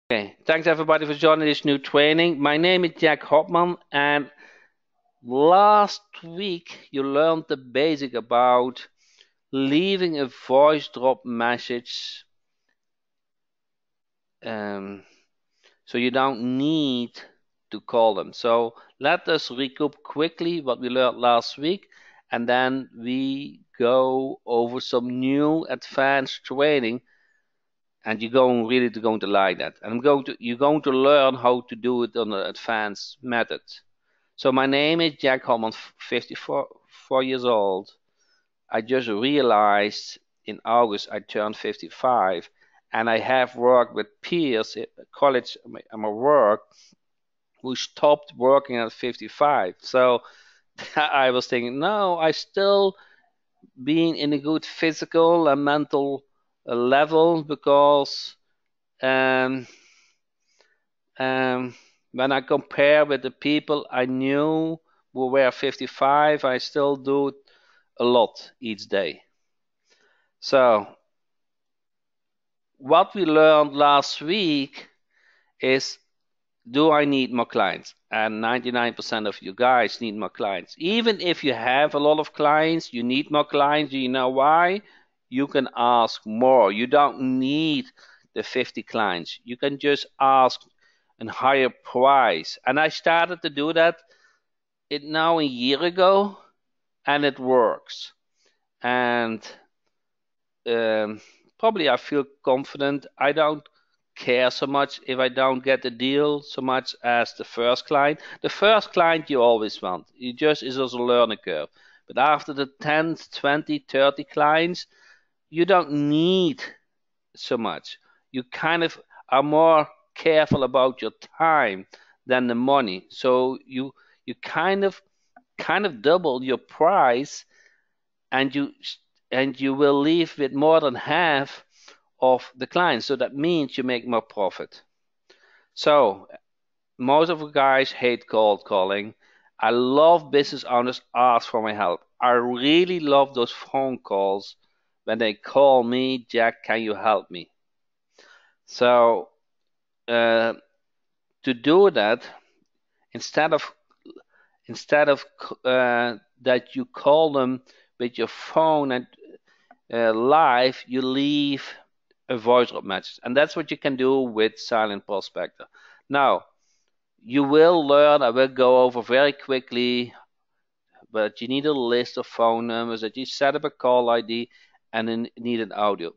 Okay, thanks everybody for joining this new training. My name is Jack Hopman, and last week you learned the basic about leaving a voice drop message, um, so you don't need to call them. So let us recoup quickly what we learned last week, and then we go over some new advanced training, and you're going to like that. And you're going to learn how to do it on an advanced method. So my name is Jack Holman, 54 years old. I just realized in August I turned 55, and I have worked with peers at college at my work who stopped working at 55. So I was thinking, no, I still being in a good physical and mental level because um, um, when I compare with the people I knew who were 55, I still do a lot each day. So, what we learned last week is, do I need more clients? And 99% of you guys need more clients. Even if you have a lot of clients, you need more clients. Do you know why? You can ask more. You don't need the 50 clients. You can just ask a higher price. And I started to do that it now a year ago, and it works. And um, probably I feel confident. I don't care so much if I don't get the deal so much as the first client. The first client you always want. It just is also a learning curve. But after the 10, 20, 30 clients, you don't need so much. You kind of are more careful about your time than the money. So you kind of double your price, and you will leave with more than half of the clients. So that means you make more profit. So most of the guys hate cold calling. I love business owners ask for my help. I really love those phone calls when they call me, Jack, can you help me? So uh, to do that, instead of instead of that you call them with your phone and live, you leave a voice drop message, and that's what you can do with Silent Prospector. Now, you will learn. I will go over very quickly, but you need a list of phone numbers that you set up a call ID and then need an audio.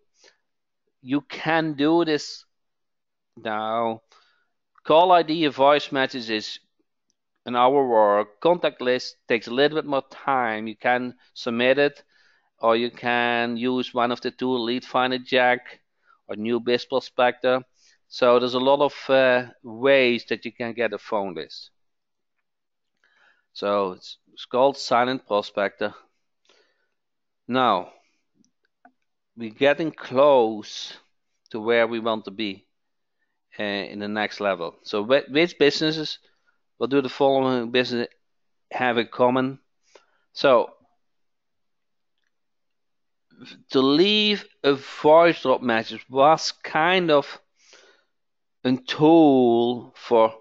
You can do this now. Call ID, a voice message is an hour work. Contact list takes a little bit more time. You can submit it, or you can use one of the two, Lead Finder Jack or New Biz Prospector. So there's a lot of ways that you can get a phone list. So it's called Silent Prospector. Now we're getting close to where we want to be in the next level. So which businesses will do the following business have in common? So to leave a voice drop message was kind of a tool for,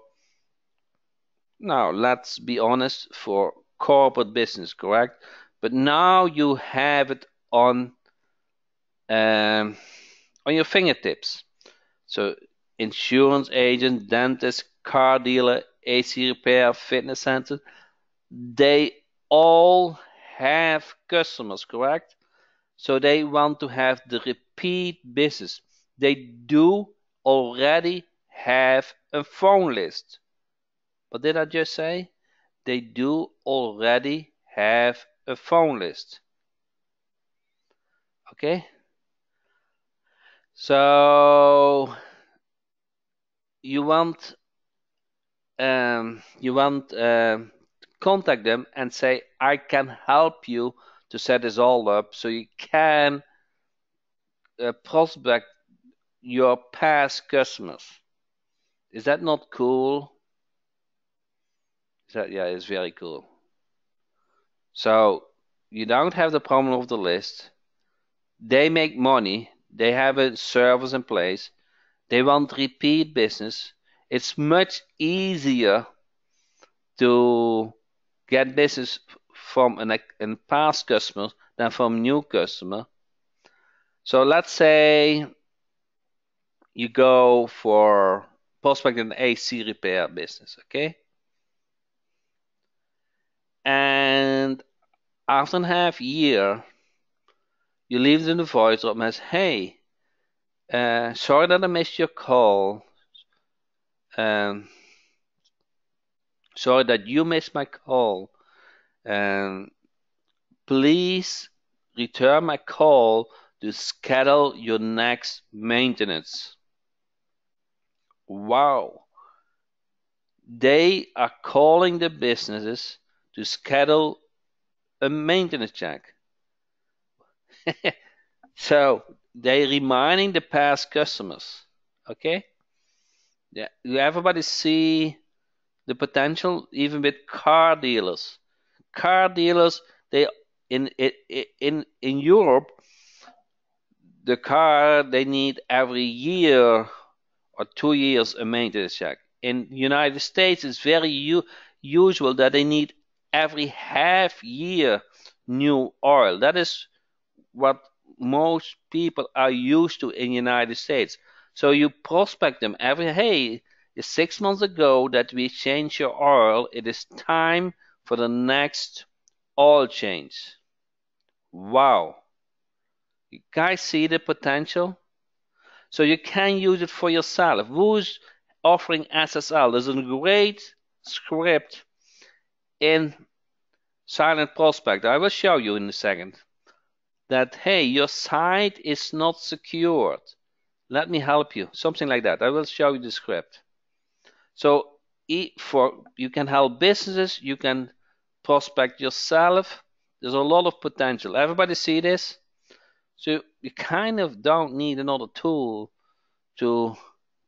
now let's be honest, for corporate business, correct? But now you have it um, on your fingertips. So insurance agent, dentist, car dealer, AC repair, fitness center, they all have customers, correct? So they want to have the repeat business. They do already have a phone list. What did I just say? They do already have a phone list. Okay? So you want contact them and say, I can help you to set this all up so you can prospect your past customers. Is that not cool? Yeah, it's very cool. So you don't have the problem of the list. They make money. They have a service in place. They want repeat business. It's much easier to get business from a past customer than from new customer. So let's say you go for prospect an AC repair business, okay? And after a half year, you leave them the voice drop and says, "Hey, sorry that I missed your call. Um, sorry that you missed my call. Um, please return my call to schedule your next maintenance." Wow. They are calling the businesses to schedule a maintenance check. So they're reminding the past customers. Okay? Yeah. Everybody see the potential even with car dealers. Car dealers, they in Europe, the car they need every year or 2 years a maintenance check. In the United States, it's very usual that they need every half year new oil. That is what most people are used to in the United States. So you prospect them hey, it's 6 months ago that we changed your oil. It is time for the next oil change. Wow. You guys see the potential? So you can use it for yourself. Who's offering SSL? There's a great script in Silent Prospect. I will show you in a second. That, hey, your site is not secured. Let me help you. Something like that. I will show you the script. So you can help businesses, you can prospect yourself. There's a lot of potential. Everybody see this? So you kind of don't need another tool to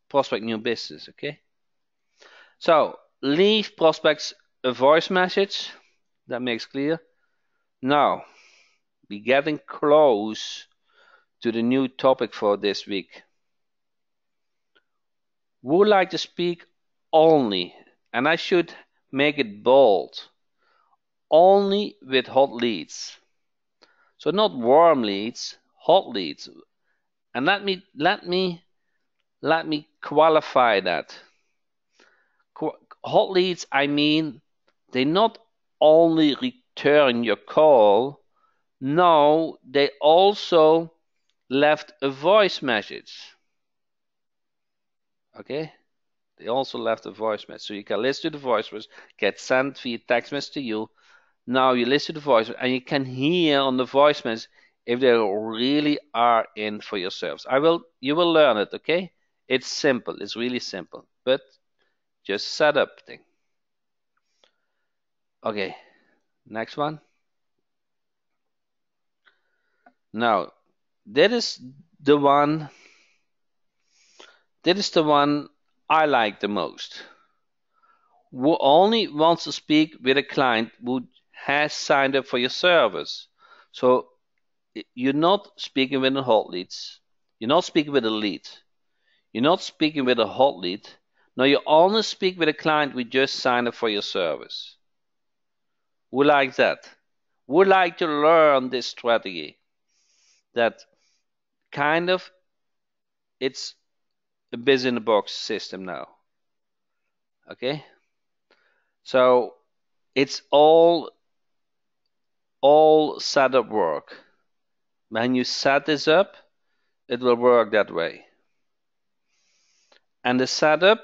prospect new business, okay? So leave prospects a voice message. That makes clear. Now, we're getting close to the new topic for this week. Would like to speak only, and I should make it bold, only with hot leads. So not warm leads, hot leads. And let me qualify that. Hot leads, I mean, they not only return your call, no, they also left a voice message. Okay? They also left a voice message. So you can listen to the voice message, get sent via text message to you. Now you listen to the voice and you can hear on the voice message if they really are in for your service. You will learn it, okay? It's simple. It's really simple. But just setup thing. Okay, next one. Now, that is the one I like the most. Who only wants to speak with a client who has signed up for your service. So you're not speaking with a hot leads. You're not speaking with a lead. You're not speaking with a hot lead. No, you only speak with a client who just signed up for your service. Who likes that? Would like to learn this strategy? That kind of it's a biz in the box system now. Okay, so it's all setup work. When you set this up, it will work that way. And the setup,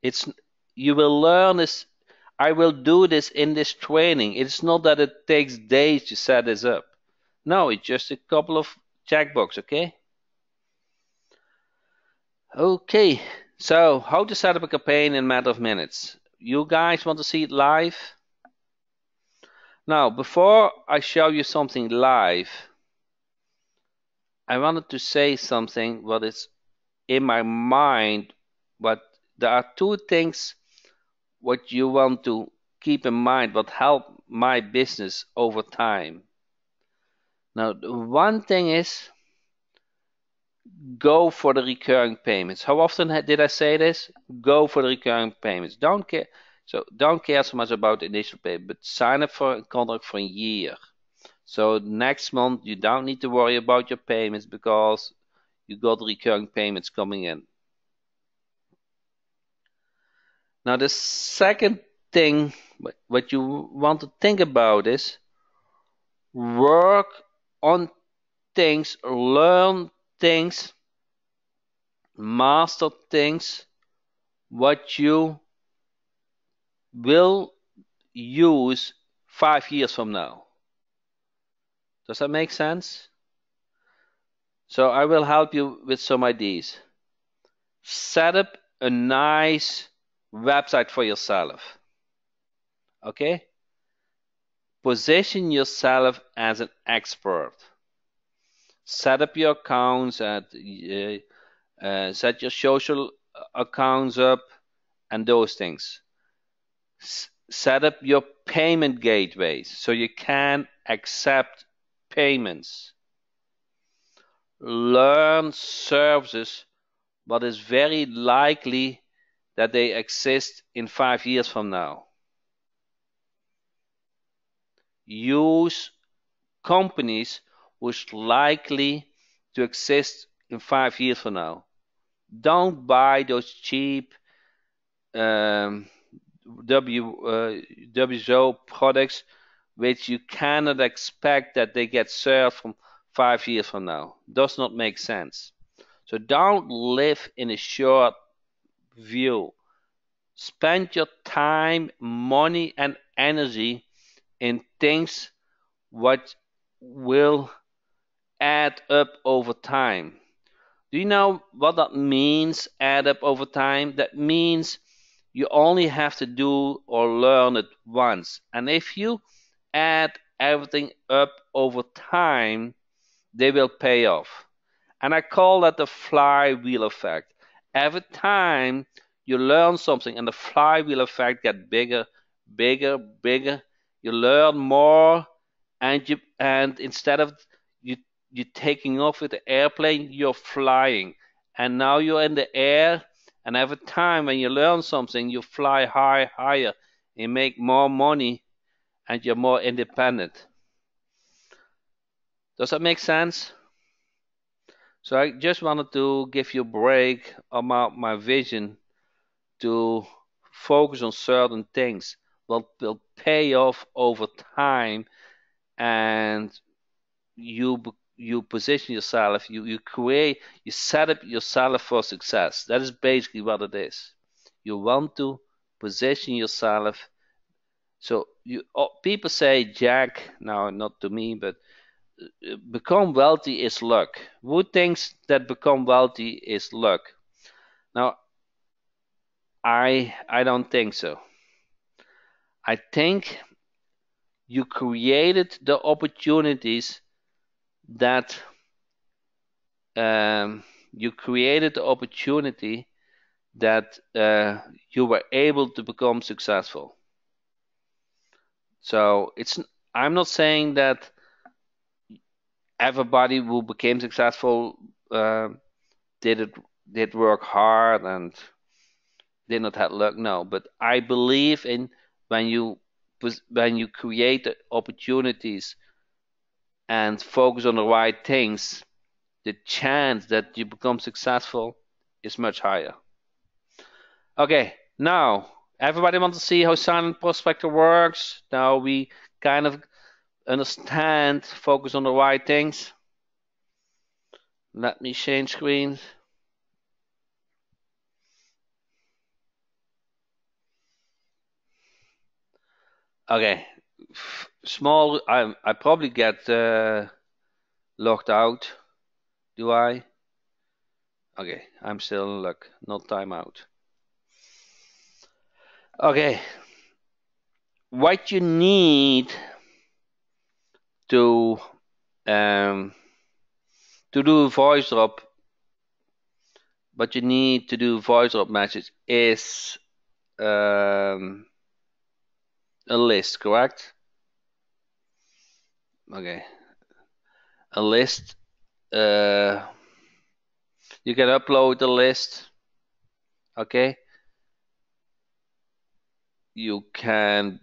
it's you will learn this. I will do this in this training. It's not that it takes days to set this up. No, it's just a couple of checkbox, okay? Okay, so how to set up a campaign in a matter of minutes. You guys want to see it live? Now, before I show you something live, I wanted to say something what is in my mind, but there are two things what you want to keep in mind what help my business over time. Now, the one thing is go for the recurring payments. How often did I say this? Go for the recurring payments. Don't care so much about the initial payment, but sign up for a contract for a year. So next month you don't need to worry about your payments because you got recurring payments coming in. Now the second thing what you want to think about is work on things, learn things, master things what you will use 5 years from now. Does that make sense? So I will help you with some ideas. Set up a nice website for yourself. Okay? Position yourself as an expert. Set up your accounts and set your social accounts up and those things. Set up your payment gateways so you can accept payments. Learn services, but it's very likely that they exist in 5 years from now. Use companies which likely to exist in 5 years from now. Don't buy those cheap WSO products which you cannot expect that they get served from 5 years from now. Does not make sense. So don't live in a short view. Spend your time, money, and energy in things what will add up over time. Do you know what that means, add up over time? That means you only have to do or learn it once. And if you add everything up over time, they will pay off. And I call that the flywheel effect. Every time you learn something and the flywheel effect gets bigger, bigger, bigger, you learn more and instead of you you taking off with the airplane, you're flying. And now you're in the air and every time when you learn something, you fly higher, you make more money and you're more independent. Does that make sense? So I just wanted to give you a break about my vision to focus on certain things that will pay off over time, and you position yourself, you set up yourself for success. That is basically what it is. You want to position yourself. So people say, Jack, now not to me, but become wealthy is luck. Who thinks that become wealthy is luck? Now, I don't think so. I think you created the opportunities that you created the opportunity that you were able to become successful. So I'm not saying that everybody who became successful did work hard and did not have luck. No, but I believe in when you create the opportunities and focus on the right things, the chance that you become successful is much higher. Okay, now everybody wants to see how silent prospector works. Now we kind of understand, focus on the right things. Let me change screens. Okay, small. I probably get logged out. Do I? Okay, I'm still in luck. Not timeout. Okay, what you need to um, do voice drop, what you need to do voice drop message is a list, correct? Okay, a list. Uh, You can upload the list. Okay. You can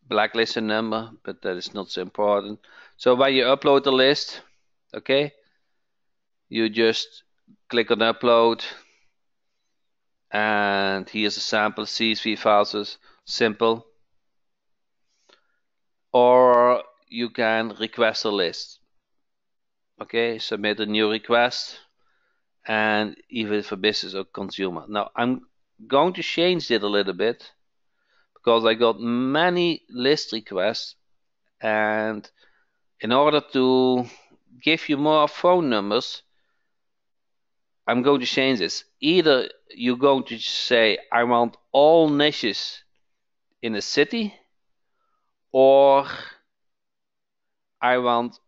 blacklist a number, but that is not so important. So when you upload the list, okay, you just click on upload, and here's a sample CSV files. Simple. Or you can request a list. Okay, submit a new request, and even for business or consumer. Now I'm going to change it a little bit because I got many list requests, and in order to give you more phone numbers, I'm going to change this. Either you're going to say I want all niches in a city, or I want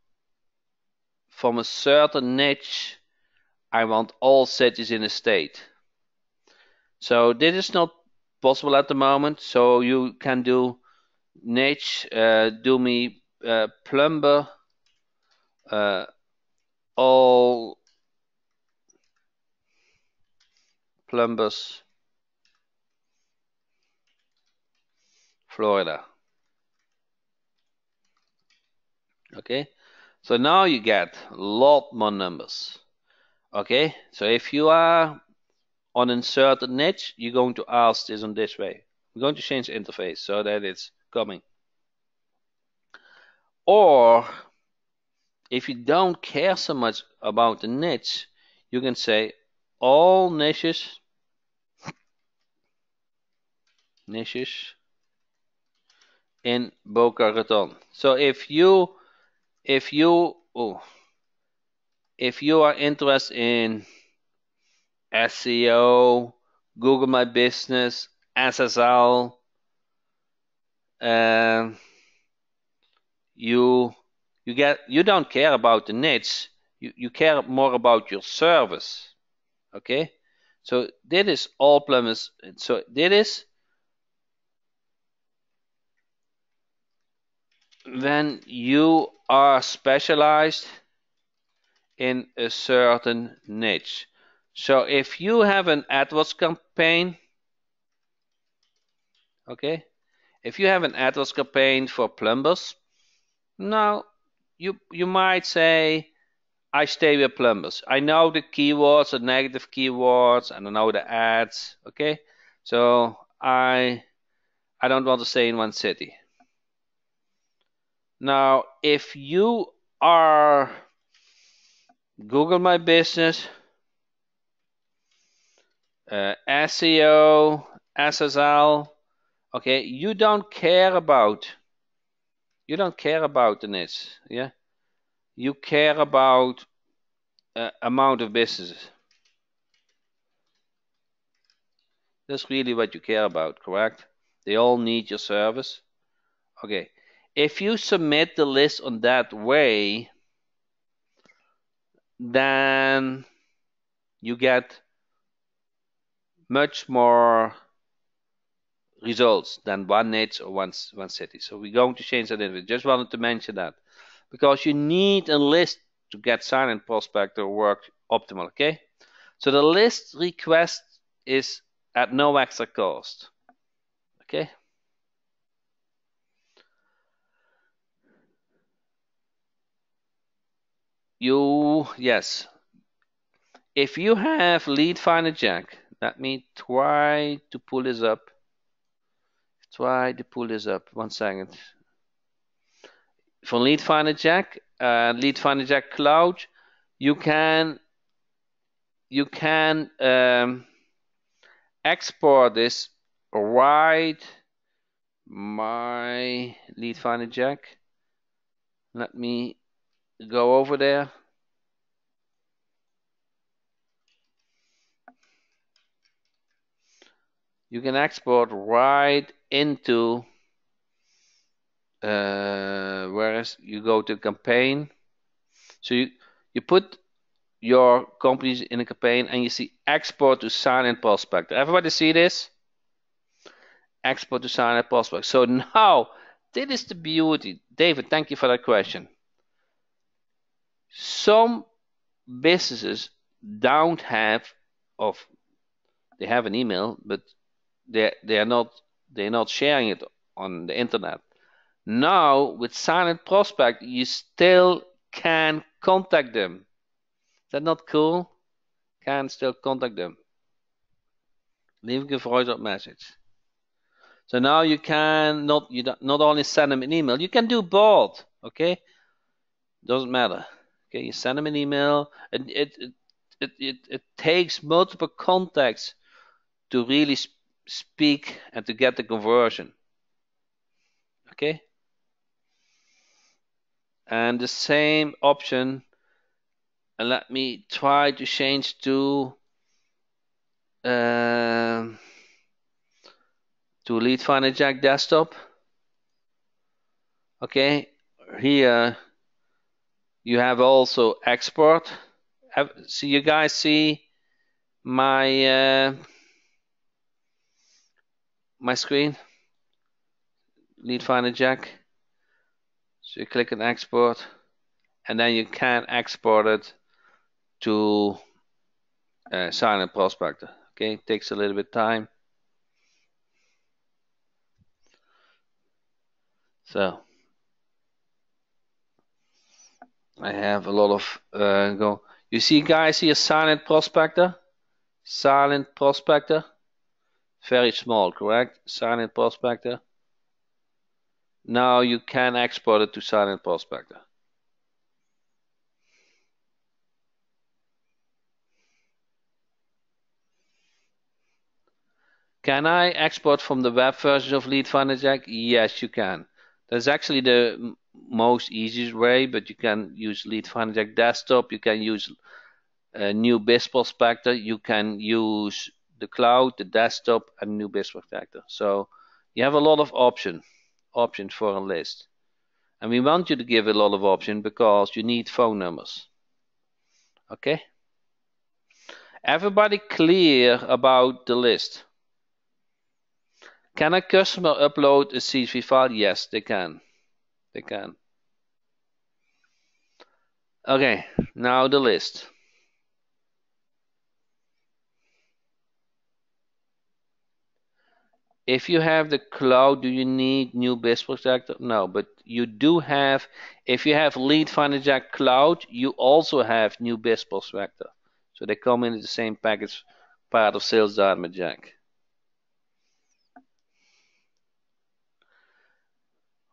from a certain niche, I want all cities in a state. So this is not possible at the moment. So you can do niche, do me plumber, all plumbers, Florida. Okay, so now you get a lot more numbers. Okay, so if you are on a certain niche, you're going to ask this on this way. I'm going to change the interface so that it's coming. Or if you don't care so much about the niche, you can say all niches in Boca Raton. So if you are interested in SEO, Google My Business, SSL, um, you you don't care about the niche. You care more about your service. Okay, so that is all plumbers. So that is when you are specialized in a certain niche. So if you have an AdWords campaign, okay, if you have an AdWords campaign for plumbers, now you might say I stay with plumbers. I know the keywords, the negative keywords, and I know the ads. Okay, so I don't want to stay in one city. Now, if you are Google My Business, SEO, SSL, okay, you don't care about the niche, yeah. You care about amount of businesses. That's really what you care about, correct? They all need your service. Okay. If you submit the list on that way, then you get much more results than one niche or one city. So we're going to change that. Just wanted to mention that because you need a list to get Silent Prospector work optimal. Okay. So the list request is at no extra cost. Okay. Yes. If you have Lead Finder Jack, let me try to pull this up. Try to pull this up. 1 second. For Lead Finder Jack, Lead Finder Jack Cloud, you can export this right my Lead Finder Jack. Let me go over there. You can export right into whereas you go to campaign. So you put your companies in a campaign and you see export to Silent Prospector. Everybody see this? Export to Silent Prospector. So now this is the beauty. David, thank you for that question. Some businesses don't have, of they have an email, but they're not sharing it on the internet. Now with Silent Prospect, you still can contact them. Is that not cool? Can still contact them. Leaving a voice message. So now you can not only send them an email, you can do both. Okay, doesn't matter. Okay, you send them an email, and it takes multiple contacts to really speak and to get the conversion. Okay, and the same option. And let me try to change um to Lead Finder Jack desktop. Okay, here you have also export. So you guys see my my screen, Lead Finder Jack. So you click on export, and then you can export it to Silent Prospector. Okay, it takes a little bit of time. So I have a lot of go. You see, guys, here Silent Prospector, Silent Prospector, very small, correct? Silent Prospector. Now you can export it to Silent Prospector. Can I export from the web version of Lead Finder Jack? Yes, you can. That's actually the most easiest way, but you can use Lead Finder Jack desktop. You can use new BIS Prospector. You can use the cloud, the desktop, and new BIS Prospector. So you have a lot of options for a list. And we want you to give a lot of options because you need phone numbers. Okay? Everybody clear about the list? Can a customer upload a CSV file? Yes, they can. They can. Okay, now the list. If you have the cloud, do you need new BIS Prospector? No, but you do have, if you have Lead Finder Jack Cloud, you also have new BIS Prospector. So they come in the same package, part of Sales Data Jack.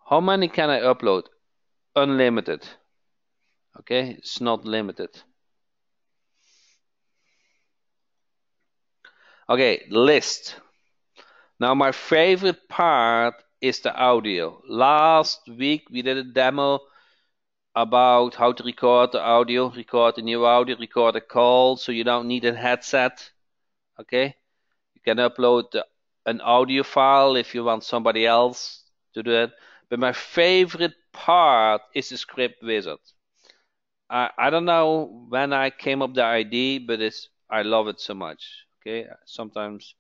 How many can I upload? Unlimited. Okay, it's not limited. Okay, list. Now my favorite part is the audio. Last week we did a demo about how to record the audio, record a new audio, record a call, so you don't need a headset. Okay, you can upload an audio file if you want somebody else to do it. But my favorite part is the script wizard. I don't know when I came up with the idea, but I love it so much. Okay, sometimes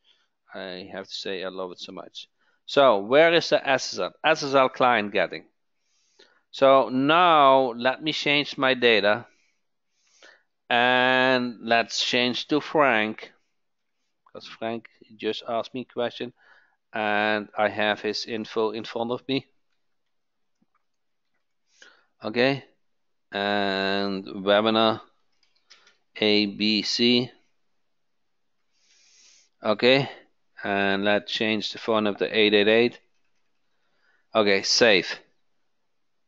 I have to say I love it so much. So where is the SSL client getting? So now let me change my data and let's change to Frank, because Frank just asked me a question and I have his info in front of me. Okay, and webinar ABC. Okay, and let's change the phone number to 888. Okay, save.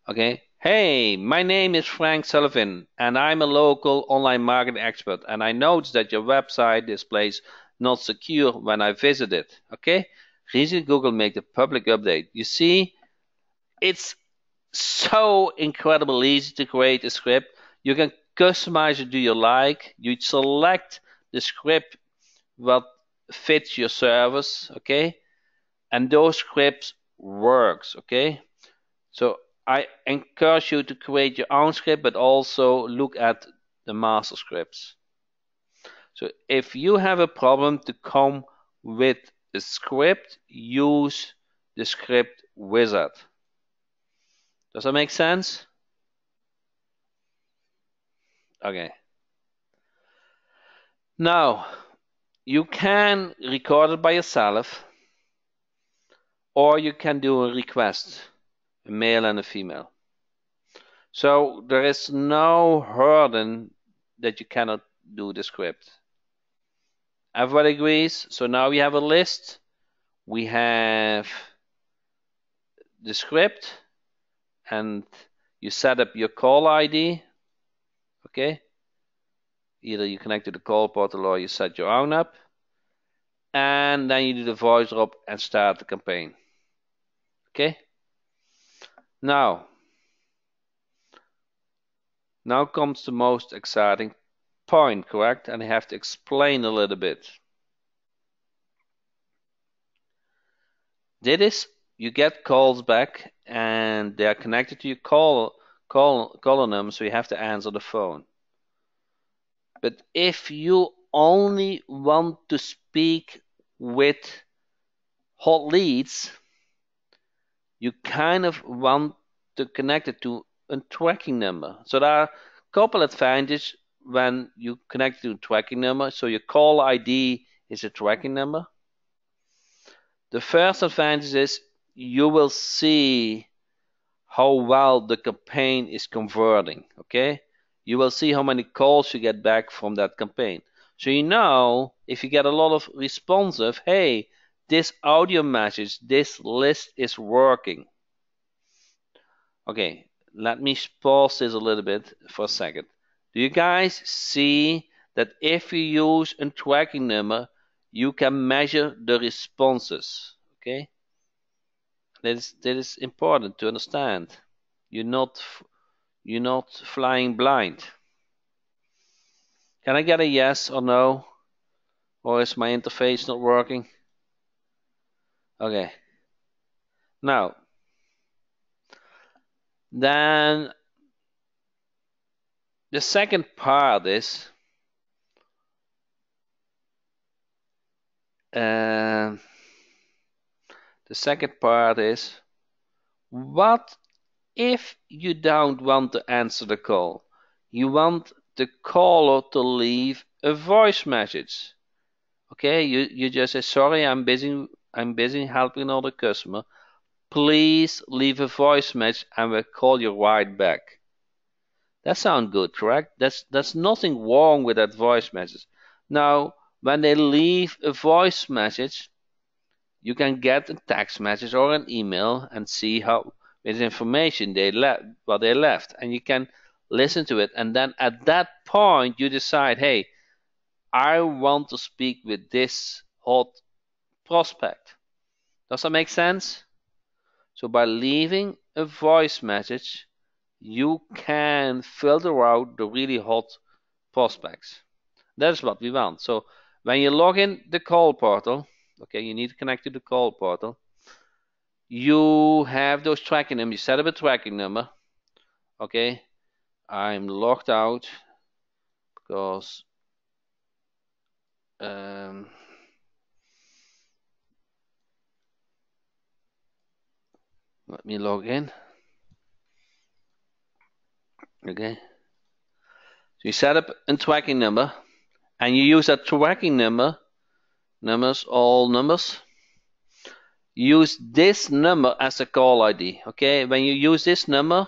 Okay. Hey, my name is Frank Sullivan, and I'm a local online marketing expert. And I noticed that your website displays not secure when I visit it. Okay. Recently, Google made a public update. You see, it's so incredibly easy to create a script. You can customize it to your like. You select the script what fits your service. Okay, and those scripts works. Okay. So I encourage you to create your own script, but also look at the master scripts. So if you have a problem to come with a script, use the script wizard. Does that make sense? Okay. Now, you can record it by yourself, or you can do a request, a male and a female. So there is no hurdle that you cannot do the script. Everybody agrees? So now we have a list. We have the script, and you set up your call ID. Okay? Either you connect to the call portal or you set your own up. And then you do the voice drop and start the campaign. Okay? Now comes the most exciting point, correct? And I have to explain a little bit. This you get calls back and they are connected to your caller number, so you have to answer the phone. But if you only want to speak with hot leads, you kind of want to connect it to a tracking number. So there are a couple advantages when you connect to a tracking number. So your call ID is a tracking number. The first advantage is you will see how well the campaign is converting. Okay, you will see how many calls you get back from that campaign. So you know if you get a lot of responsive, hey, this audio message, this list is working. Okay, let me pause this a little bit for a second. Do you guys see that if you use a tracking number, you can measure the responses? Okay, that is important to understand. You're not flying blind. Can I get a yes or no? Or is my interface not working? Okay. Now, then the second part is what if you don't want to answer the call? You want the caller to leave a voice message. Okay, you just say, sorry, I'm busy helping another customer. Please leave a voice message and we'll call you right back. That sounds good, correct? That's nothing wrong with that voice message. Now, when they leave a voice message, you can get a text message or an email and see how with information what they left, and you can listen to it. And then at that point, you decide, hey, I want to speak with this hot prospect. Does that make sense? So by leaving a voice message, you can filter out the really hot prospects. That's what we want. So when you log in the call portal, okay, you need to connect to the call portal. You have those tracking numbers. You set up a tracking number. Okay, I'm logged out because let me log in. Okay, so you set up a tracking number and you use that tracking number, all numbers. Use this number as a call ID. Okay, when you use this number,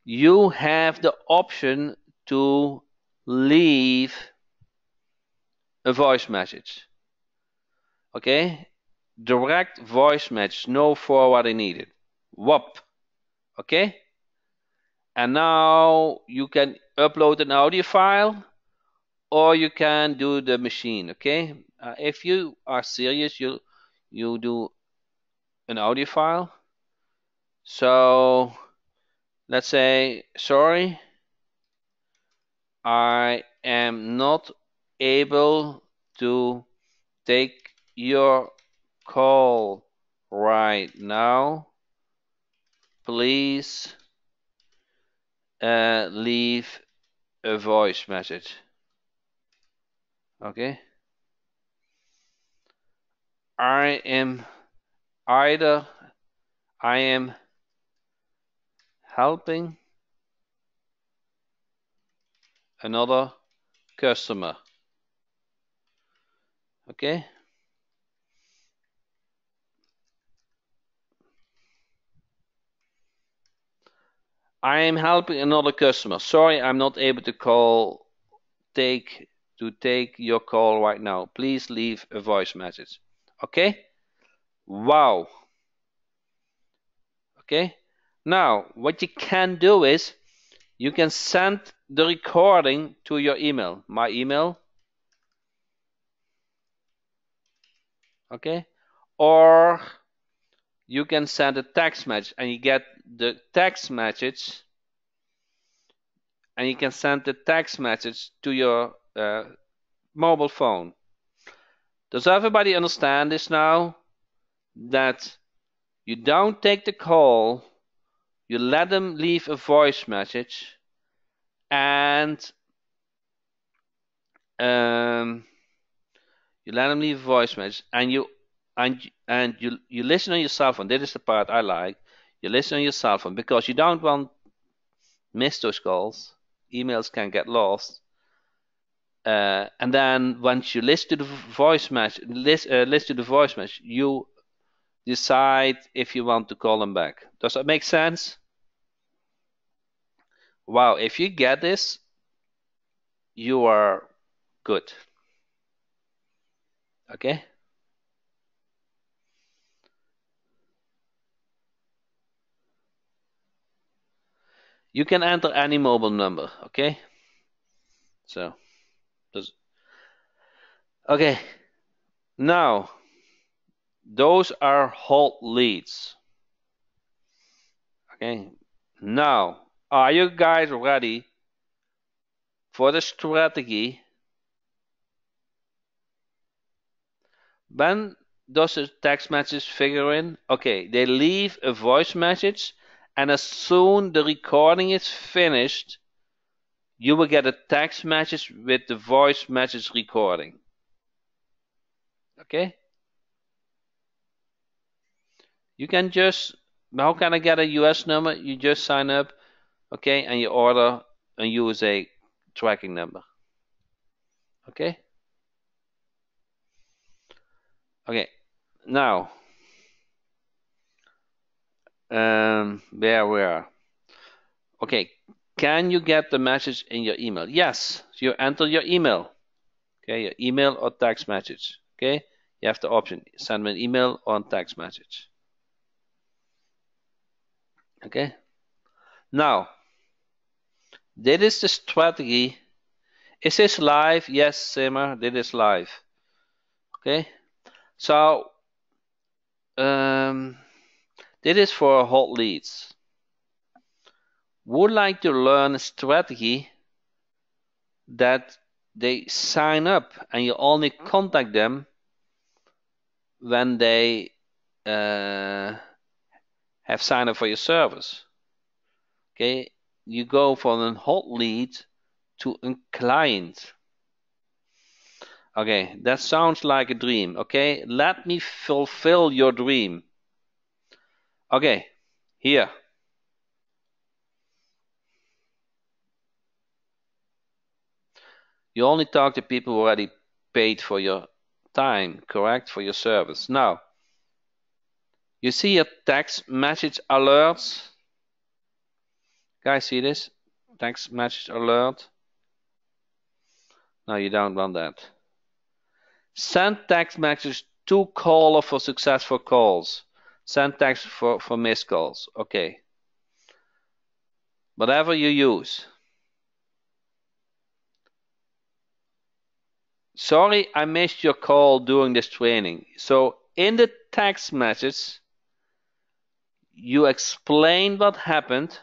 you have the option to leave a voice message. Okay, direct voice message, no forwarding needed. WAP. Okay, and now you can upload an audio file or you can do the machine. Okay, if you are serious, you do an audio file. So let's say, sorry, I am not able to take your call right now. Please leave a voice message. Okay. I am helping another customer. Okay. I am helping another customer. Sorry, I'm not able to take take your call right now. Please leave a voice message. Okay? Wow. Okay? Now, what you can do is you can send the recording to your email. My email. Okay? Or you can send a text message and you get the text message and you can send the text message to your mobile phone. Does everybody understand this now? That you don't take the call, you let them leave a voice message, and um, you let them leave a voice message, and you listen on your cell phone. This is the part I like. You listen on your cell phone because you don't want miss those calls. Emails can get lost. And then once you listen to the voice message, listen to the voice message, you decide if you want to call them back. Does that make sense? Wow, if you get this, you are good. Okay? You can enter any mobile number. Okay? So, okay. Now, those are hot leads. Okay? Now, are you guys ready for the strategy? When does a text message figure in? Okay, they leave a voice message, and as soon the recording is finished, you will get a text message with the voice message recording. Okay? You can just, how can I get a US number? You just sign up, okay, and you order a USA tracking number. Okay? Okay. Now, where we are. Okay. Can you get the message in your email? Yes. You enter your email. Okay, your email or text message. Okay, you have the option send me an email or a text message. Okay, now this is the strategy. Is this live? Yes, Simmer, this is live. Okay, so this is for hot leads. Would like to learn a strategy that they sign up and you only contact them when they have signed up for your service. Okay, you go from a hot lead to a client. Okay, that sounds like a dream. Okay, let me fulfill your dream. Okay, here. You only talk to people who already paid for your time, correct? For your service. Now, you see your text message alerts. Guys, see this? Text message alert. No, you don't want that. Send text message to caller for successful calls. Send text for missed calls. Okay. Whatever you use. Sorry, I missed your call during this training. So in the text message, you explain what happened.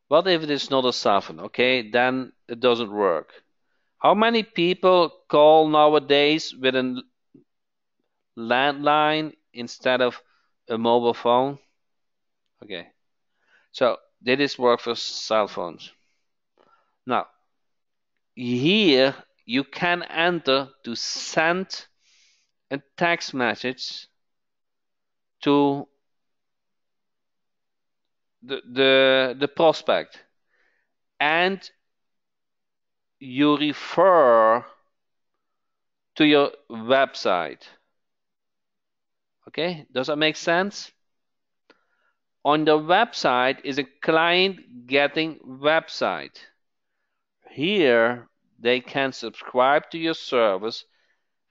What if it is not a cell phone? Okay, then it doesn't work. How many people call nowadays with a landline instead of a mobile phone? Okay, so did this work for cell phones? Now, here you can enter to send a text message to the prospect, and you refer to your website. Okay, does that make sense? On the website is a client getting website. Here they can subscribe to your service,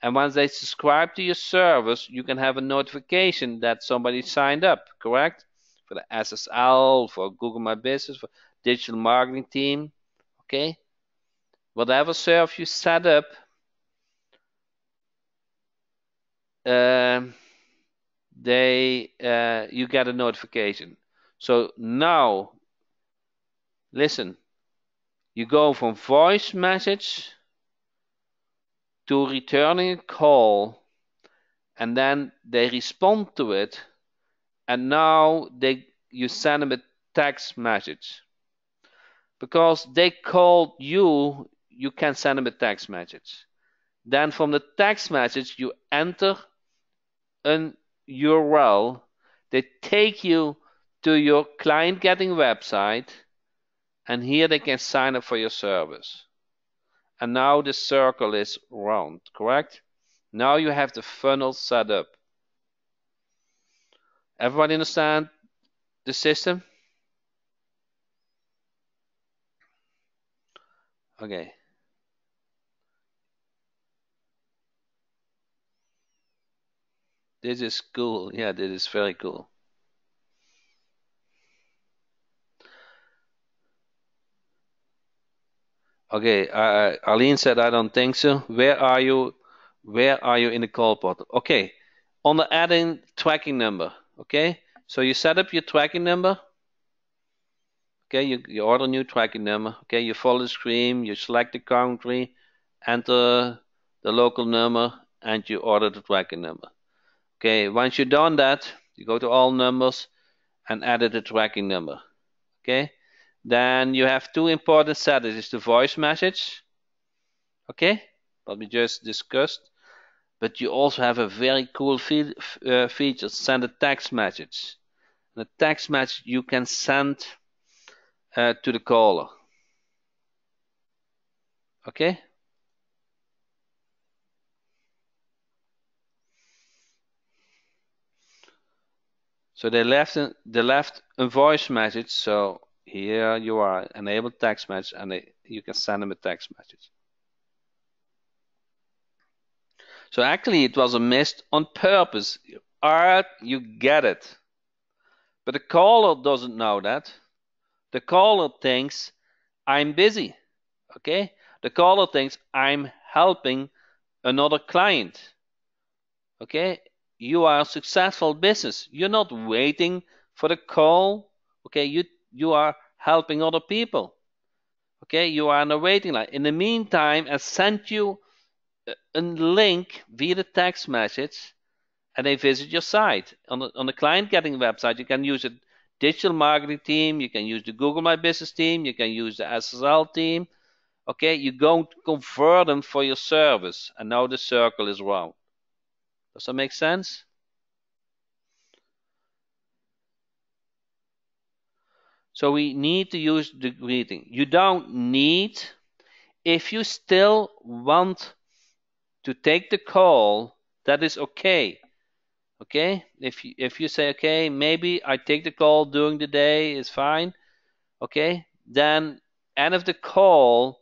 and once they subscribe to your service, you can have a notification that somebody signed up, correct? For the SSL, for Google My Business, for digital marketing team, okay? Whatever service you set up, um, you get a notification. So now, listen, you go from voice message to returning a call, and then they respond to it, and now you send them a text message. Because they called you, you can send them a text message. Then from the text message, you enter an URL. They take you to your client getting website, and here they can sign up for your service. And now the circle is round, correct? Now you have the funnel set up. Everybody understand the system? Okay. This is cool. Yeah, this is very cool. Okay, Arlene said I don't think so. Where are you? Where are you in the call portal? Okay, on the add-in tracking number. Okay, so you set up your tracking number. Okay, you order a new tracking number. Okay, you follow the screen, you select the country, enter the local number, and you order the tracking number. Okay, once you've done that, you go to all numbers and edit the tracking number. Okay, then you have two important settings. It's the voice message. Okay, what we just discussed. But you also have a very cool feature, send a text message. The text message you can send to the caller. Okay? So they left a voice message. So here you are, enable text message, and you can send them a text message. So actually it was a miss on purpose. Art, you get it. But the caller doesn't know that. The caller thinks I'm busy. Okay? The caller thinks I'm helping another client. Okay? You are a successful business. You're not waiting for the call. Okay? You are helping other people. Okay? You are in a waiting line. In the meantime, I sent you a link via the text message, and they visit your site. On the client getting website, you can use a digital marketing team, you can use the Google My Business team, you can use the SSL team. Okay, you're going to convert them for your service, and now the circle is round. Does that make sense? So we need to use the greeting. You don't need, if you still want to take the call, that is okay. Okay, if you say, okay, maybe I take the call during the day, is fine. Okay, then end of the call,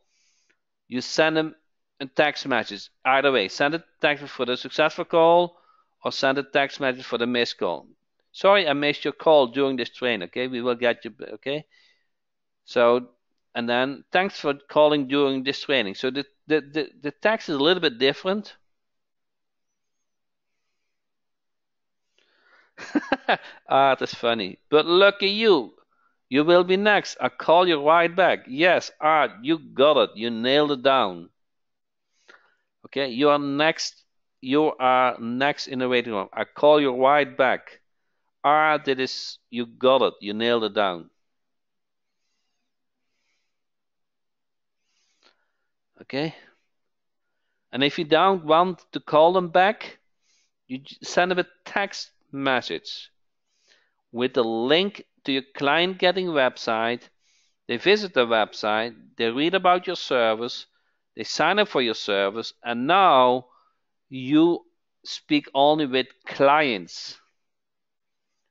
you send them a text message. Either way, send a text for the successful call or send a text message for the missed call. Sorry, I missed your call during this train. Okay, we will get you. Okay, so and then thanks for calling during this training. So the text is a little bit different. Ah, that's funny. But lucky you. You will be next. I'll call you right back. Yes, Art, you got it. You nailed it down. Okay, you are next. You are next in the waiting room. I call you right back. Art, that is, you got it. You nailed it down. Okay. And if you don't want to call them back, you send them a text message with the link to your client getting website. They visit the website, they read about your service, They sign up for your service, and now you speak only with clients.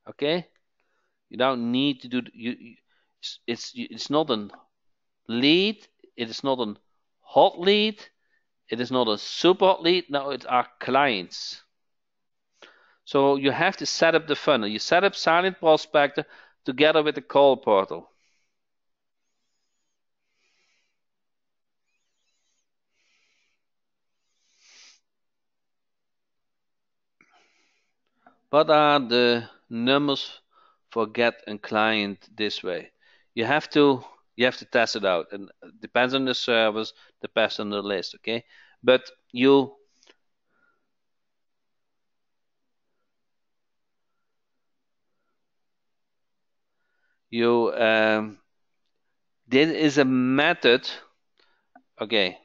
Okay, you don't need to do it's not a lead. It is not a hot lead. It is not a super hot lead. No, it are clients. So you have to set up the funnel. You set up Silent Prospector together with the call portal. What are the numbers for get a client this way? You have to test it out, and it depends on the service, depends on the list. Okay, but you this is a method. Okay,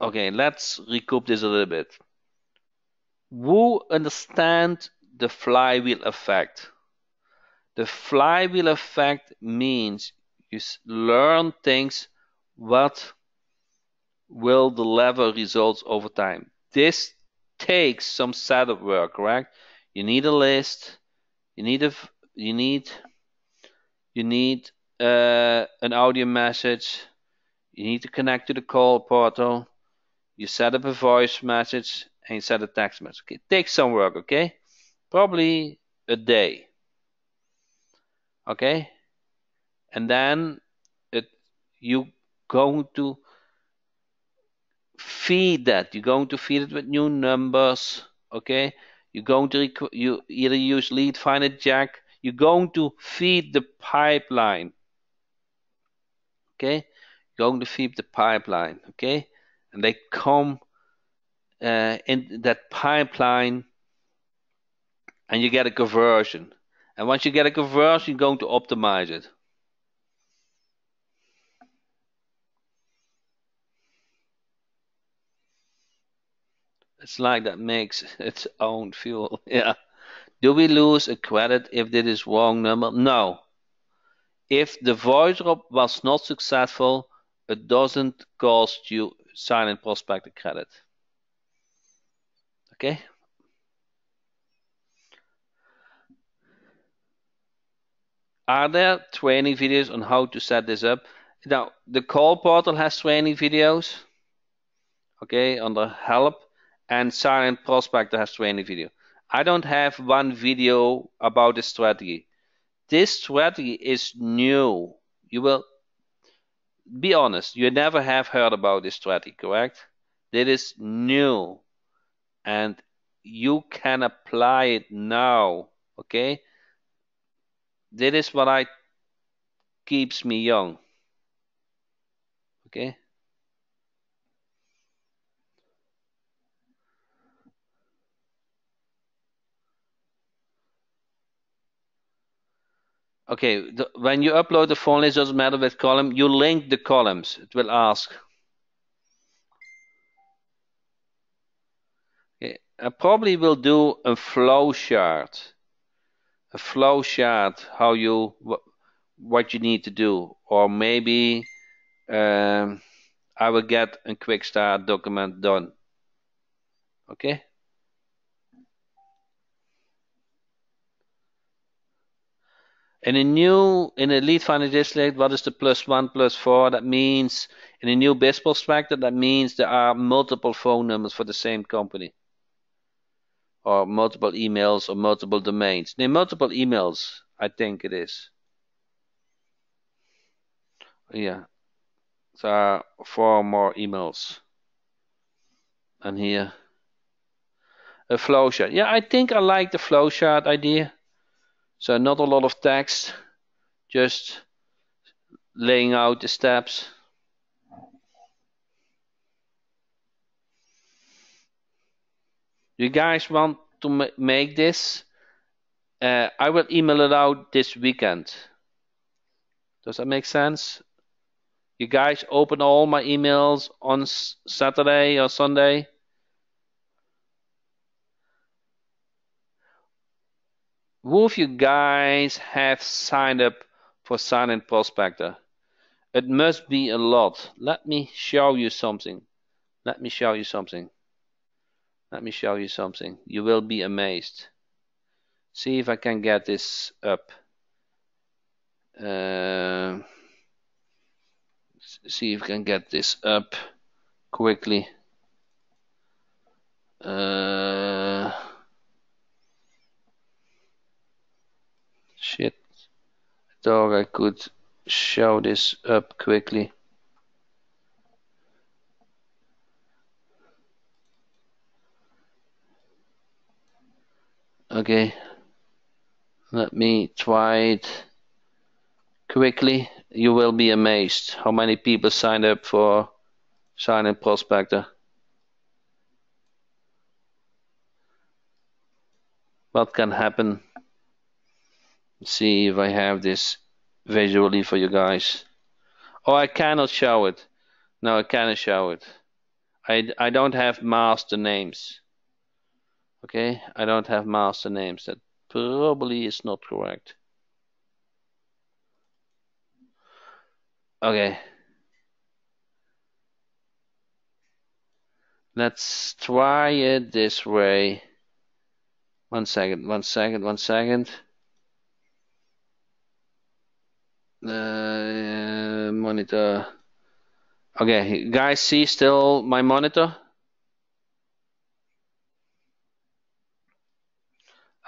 let's recoup this a little bit. Who understand the flywheel effect? The flywheel effect means you learn things what will deliver results over time. This takes some setup work, correct? You need a list. You need a you need you need an audio message. You need to connect to the call portal. You set up a voice message and you set a text message. Okay, it takes some work. Okay, probably a day. Okay, and then it you going to feed that. You're going to feed it with new numbers. Okay, you're going to you either use lead finder jack. You're going to feed the pipeline. Okay, you're going to feed the pipeline. Okay, and they come in that pipeline, and you get a conversion. And once you get a conversion, you're going to optimize it. It's like that makes its own fuel. Yeah. Do we lose a credit if this is wrong number? No. If the voice drop was not successful, it doesn't cost you silent prospector credit. Okay? Are there training videos on how to set this up? Now, the call portal has training videos. Okay, under help, and silent prospector has training video. I don't have one video about this strategy. This strategy is new. You will be honest, you never have heard about this strategy, correct? This is new and you can apply it now. Okay? This is what I keeps me young. Okay? Okay, when you upload the phone list, doesn't matter which column, you link the columns. It will ask. Okay. I probably will do a flow chart. A flow chart, how you what you need to do, or maybe I will get a quick start document done. Okay. In a lead finder district, what is the +1 +4? That means in a new biz prospector, that means there are multiple phone numbers for the same company, or multiple emails, or multiple domains. No, multiple emails, I think it is. Yeah, there are 4 more emails. And here, a flowchart. Yeah, I think I like the flowchart idea. So not a lot of text, just laying out the steps. You guys want to make this? I will email it out this weekend. Does that make sense? You guys open all my emails on Saturday or Sunday? Who of you guys have signed up for Silent Prospector? It must be a lot. Let me show you something. Let me show you something. Let me show you something. You will be amazed. See if I can get this up. Uh, see if I can get this up quickly. Shit. Thought I could show this up quickly. Okay. Let me try it quickly. You will be amazed how many people signed up for Silent Prospector. What can happen? Let's see if I have this visually for you guys. Oh, I cannot show it. No, I cannot show it. I don't have master names. Okay, I don't have master names. That probably is not correct. Okay. Let's try it this way. One second, one second, one second. Monitor. Okay, you guys see still my monitor?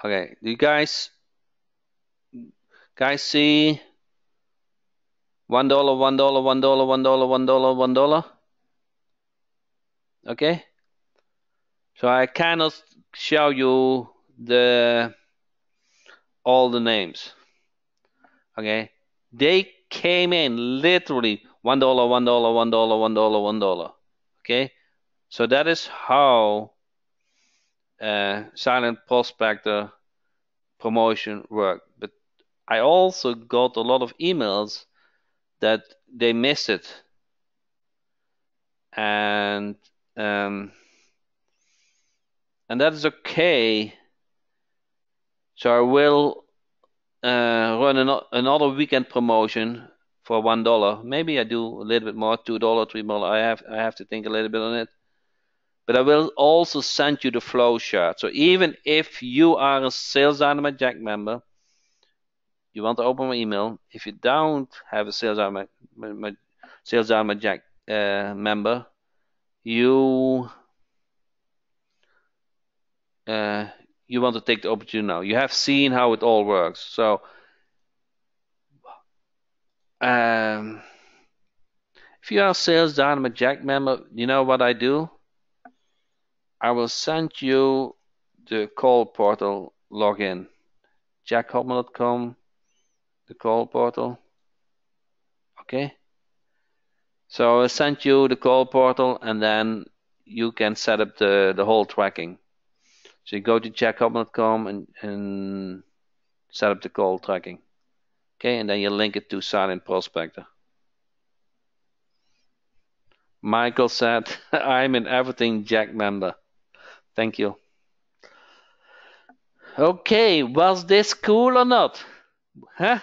Okay, you guys see $1, $1, $1, $1, $1, $1? Okay? So I cannot show you the all the names. Okay? They came in literally $1, $1, $1, $1, $1. Okay? So that is how Silent Prospector promotion work. But I also got a lot of emails that they missed it, and that is okay. So I will run another weekend promotion for $1. Maybe I do a little bit more, $2, $3. I have to think a little bit on it. But I will also send you the flow chart. So even if you are a Sales Dynamite Jack member, you want to open my email. If you don't have a Sales Dynamite Jack member, you you want to take the opportunity now. You have seen how it all works. So if you are a Sales Dynamite Jack member, you know what I do? I will send you the call portal login. jackhopman.com, the call portal. Okay? So I sent you the call portal, and then you can set up the whole tracking. So you go to jackhopman.com and set up the call tracking. Okay, and then you link it to Silent Prospector. Michael said, I'm an Everything Jack member. Thank you. Okay, was this cool or not? Huh?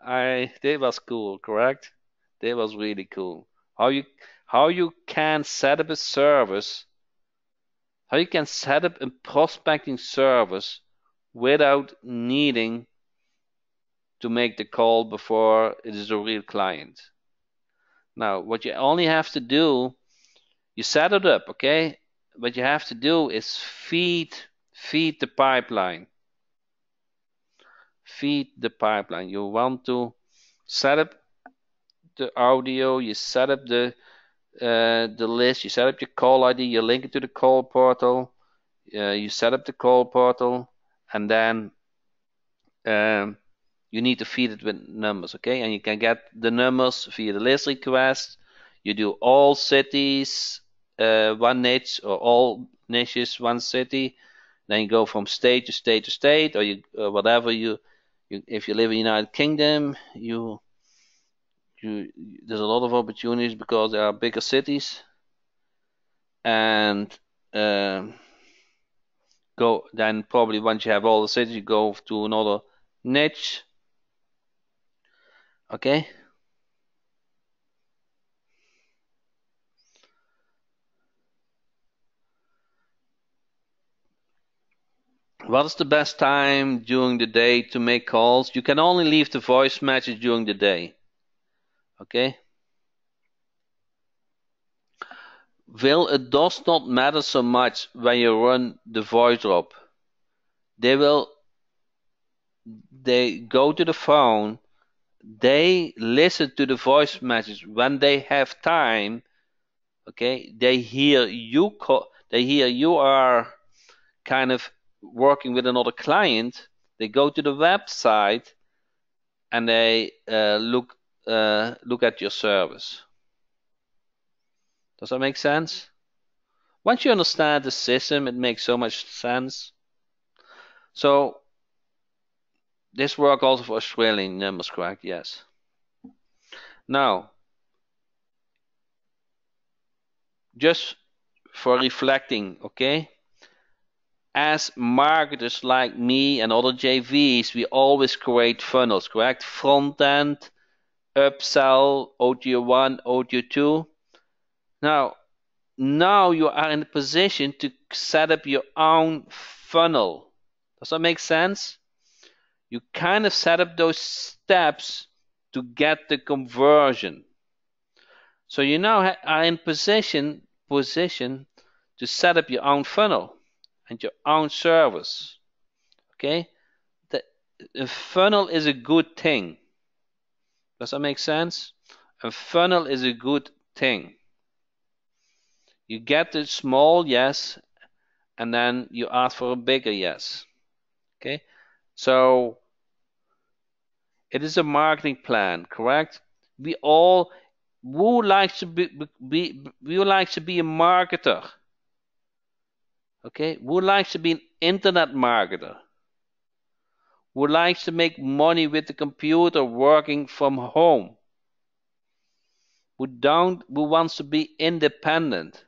That was cool, correct? That was really cool. How you can set up a service, how you can set up a prospecting service without needing to make the call before it is a real client. Now, what you only have to do, you set it up, okay? What you have to do is feed the pipeline. Feed the pipeline. You want to set up the audio, you set up the list, you set up your call ID, you link it to the call portal, you set up the call portal, and then you need to feed it with numbers, okay? And you can get the numbers via the list request. You do all cities, one niche, or all niches, one city. Then you go from state to state to state, or you whatever you if you live in the United Kingdom, there's a lot of opportunities because there are bigger cities, and go then probably once you have all the cities, you go to another niche. Okay. What is the best time during the day to make calls? You can only leave the voice message during the day. Okay? It does not matter so much when you run the voice drop. They go to the phone, they listen to the voice message when they have time. Okay? They hear you are kind of working with another client. They go to the website and they look at your service. Does that make sense? Once you understand the system, it makes so much sense. So this works also for Australian numbers, correct? Yes. Now, just for reflecting, okay? As marketers like me and other JVs, we always create funnels, correct? Front end, upsell, OTO1, OTO2. Now you are in a position to set up your own funnel. Does that make sense? You kind of set up those steps to get the conversion. So you now are in position to set up your own funnel and your own service. Okay? The funnel is a good thing. Does that make sense? A funnel is a good thing. You get the small yes, and then you ask for a bigger yes. Okay? So it is a marketing plan, correct? We all who likes to who likes to be a marketer? Okay, who likes to be an internet marketer? Who likes to make money with the computer working from home? Who wants to be independent?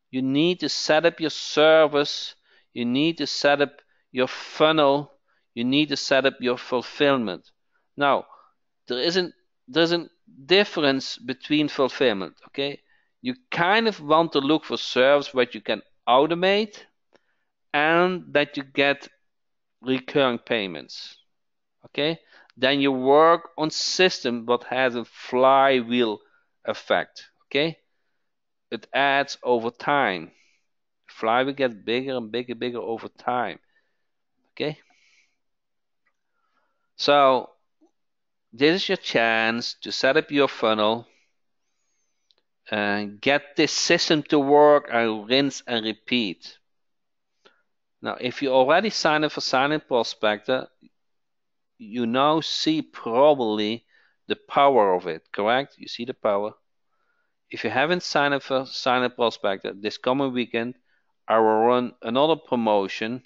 You need to set up your service, you need to set up your funnel, you need to set up your fulfillment. Now, there's a difference between fulfillment, okay? You kind of want to look for service that you can automate and that you get recurring payments, okay? Then you work on system that has a flywheel effect, okay? It adds over time. Flywheel gets bigger and bigger over time, okay? So this is your chance to set up your funnel and get this system to work and rinse and repeat. Now, if you already signed up for Silent Prospector, you now see probably the power of it, correct? You see the power. If you haven't signed up for Silent Prospector, this coming weekend, I will run another promotion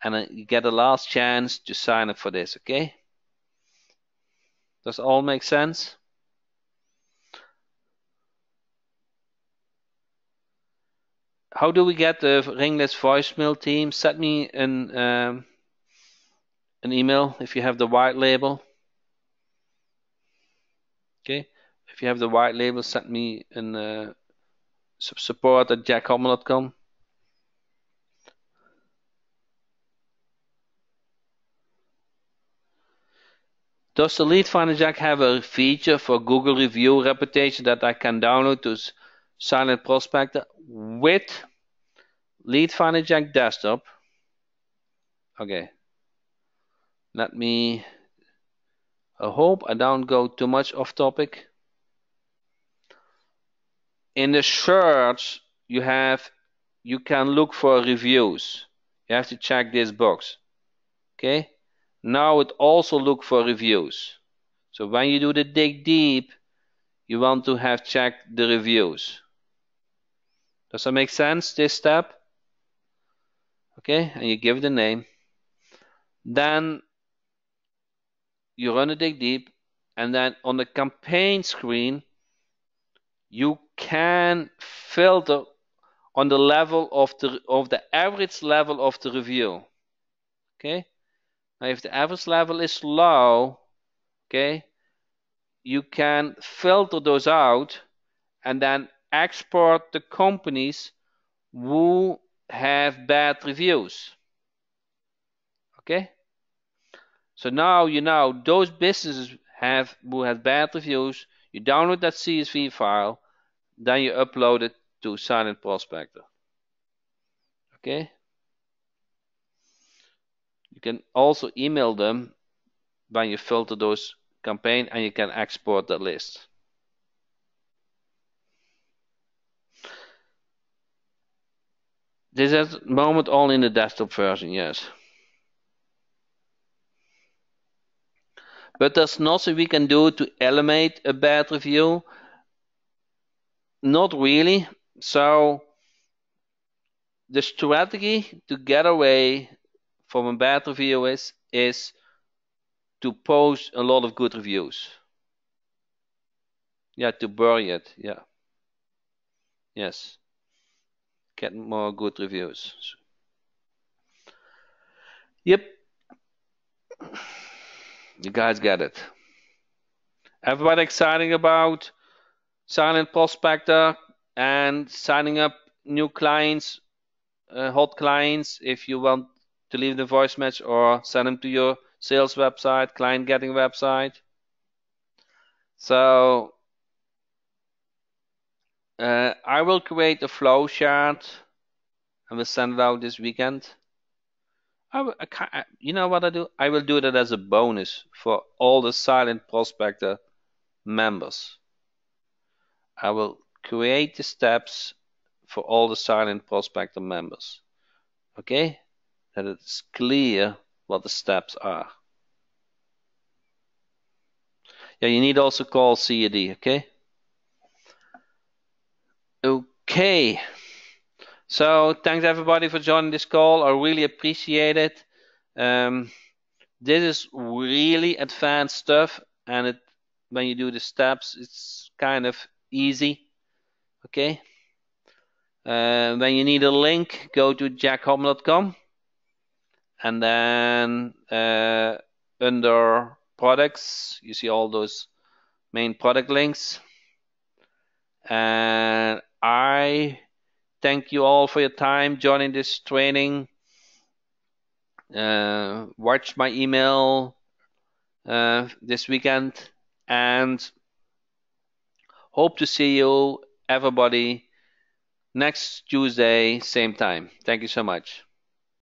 and you get a last chance to sign up for this, okay? Does all make sense? How do we get the Ringless voicemail team? Send me an email if you have the white label. Okay, if you have the white label, send me an support@jackhopman.com. Does the Lead Finder Jack have a feature for Google review reputation that I can download to Silent Prospector with Lead Finder Jack desktop? Okay, let me. I hope I don't go too much off topic. In the search, you can look for reviews. You have to check this box. Okay. Now it also look for reviews. So when you do the dig deep, you want to have checked the reviews. Does that make sense, this step? Okay, and you give it a name. Then you run a dig deep, and then on the campaign screen, you can filter on the level of the average level of the review. Okay, now if the average level is low, okay, you can filter those out and then export the companies who have bad reviews. Okay? So now you know those businesses who have bad reviews, you download that CSV file, then you upload it to Silent Prospector. Okay? You can also email them when you filter those campaigns, and you can export that list. This is at the moment only in the desktop version, yes. But there's nothing we can do to eliminate a bad review. Not really. So the strategy to get away from a bad review is to post a lot of good reviews. Yeah, to bury it. Yeah. Yes. Get more good reviews. Yep. You guys get it. Everybody excited about Silent Prospector and signing up new clients, hot clients, if you want to leave the voice message or send them to your sales website, client getting website. So I will create a flow chart and will send it out this weekend. You know what I do? I will do that as a bonus for all the Silent Prospector members. I will create the steps for all the Silent Prospector members. Okay? That it's clear what the steps are. Yeah, you need also call CAD, okay? Okay. So thanks everybody for joining this call. I really appreciate it. This is really advanced stuff, and when you do the steps, it's kind of easy. Okay. When you need a link, go to jackhopman.com, and then under products, you see all those main product links. And I thank you all for your time joining this training. Watch my email this weekend, and hope to see you, everybody, next Tuesday, same time. Thank you so much.